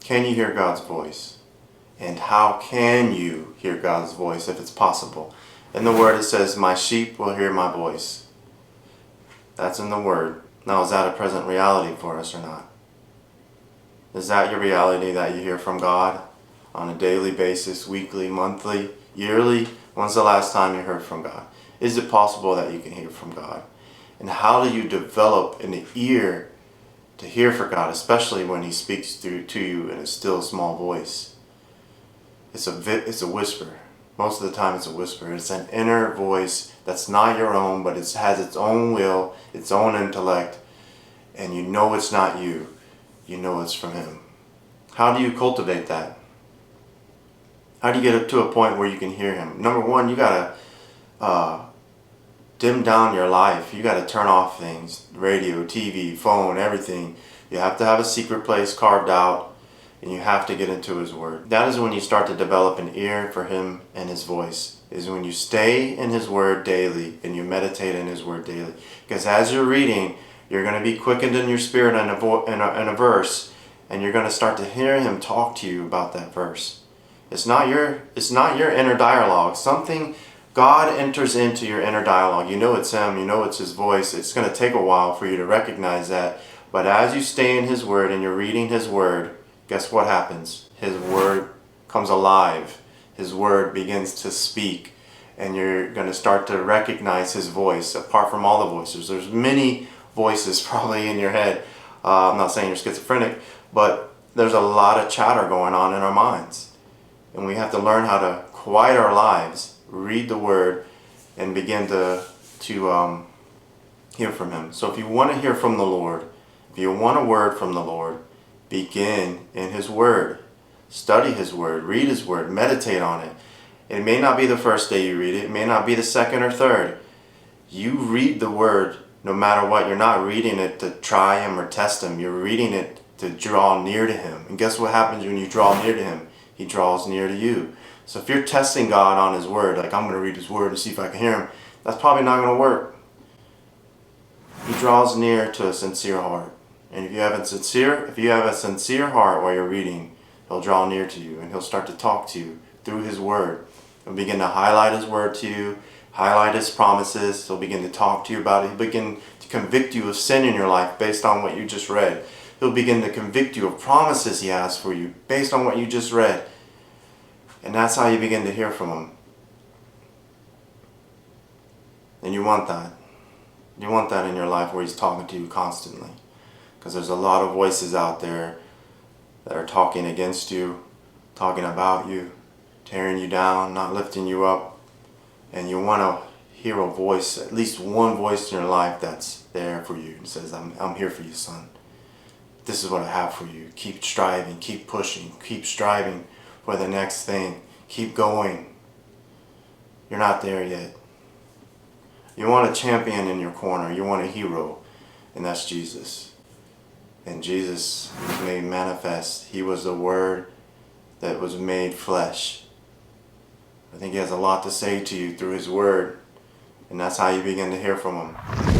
Can you hear God's voice? And how can you hear God's voice if it's possible? In the Word it says, my sheep will hear my voice. That's in the Word. Now, is that a present reality for us or not? Is that your reality, that you hear from God on a daily basis, weekly, monthly, yearly? When's the last time you heard from God? Is it possible that you can hear from God? And how do you develop an ear to hear for God, especially when He speaks through to you in a still small voice? It's a whisper. Most of the time it's a whisper. It's an inner voice that's not your own, but it has its own will, its own intellect, and you know it's not you. You know it's from Him. How do you cultivate that? How do you get to a point where you can hear Him? Number one, you gotta dim down your life. You gotta turn off things, radio, TV, phone, everything. You have to have a secret place carved out, and you have to get into His Word. That is when you start to develop an ear for Him and His voice, is when you stay in His Word daily and you meditate in His Word daily. Because as you're reading, you're going to be quickened in your spirit in a verse, and you're going to start to hear Him talk to you about that verse. It's not your inner dialogue. Something, God enters into your inner dialogue. You know it's Him, you know it's His voice. It's going to take a while for you to recognize that. But as you stay in His Word and you're reading His Word, guess what happens? His Word comes alive. His Word begins to speak, and you're going to start to recognize His voice apart from all the voices. There's many voices probably in your head. I'm not saying you're schizophrenic, but there's a lot of chatter going on in our minds. And we have to learn how to quiet our lives, read the Word, and begin to hear from Him. So if you want to hear from the Lord, if you want a word from the Lord, begin in His Word. Study His Word, read His Word, meditate on it. It may not be the first day you read it, it may not be the second or third. You read the Word no matter what. You're not reading it to try Him or test Him. You're reading it to draw near to Him. And guess what happens when you draw near to Him? He draws near to you. So if you're testing God on His Word, like I'm going to read His Word and see if I can hear Him, that's probably not going to work. He draws near to a sincere heart. And if you have a sincere heart while you're reading, He'll draw near to you and He'll start to talk to you through His Word. He'll begin to highlight His Word to you, highlight His promises. He'll begin to talk to you about it. He'll begin to convict you of sin in your life based on what you just read. He'll begin to convict you of promises He has for you based on what you just read. And that's how you begin to hear from Him. And you want that. You want that in your life where He's talking to you constantly. Because there's a lot of voices out there that are talking against you, talking about you, tearing you down, not lifting you up. And you want to hear a voice, at least one voice in your life that's there for you and says, I'm here for you, son. This is what I have for you. Keep striving, keep pushing, keep striving for the next thing. Keep going. You're not there yet. You want a champion in your corner. You want a hero, and that's Jesus. And Jesus was made manifest. He was the Word that was made flesh. I think He has a lot to say to you through His Word, and that's how you begin to hear from Him.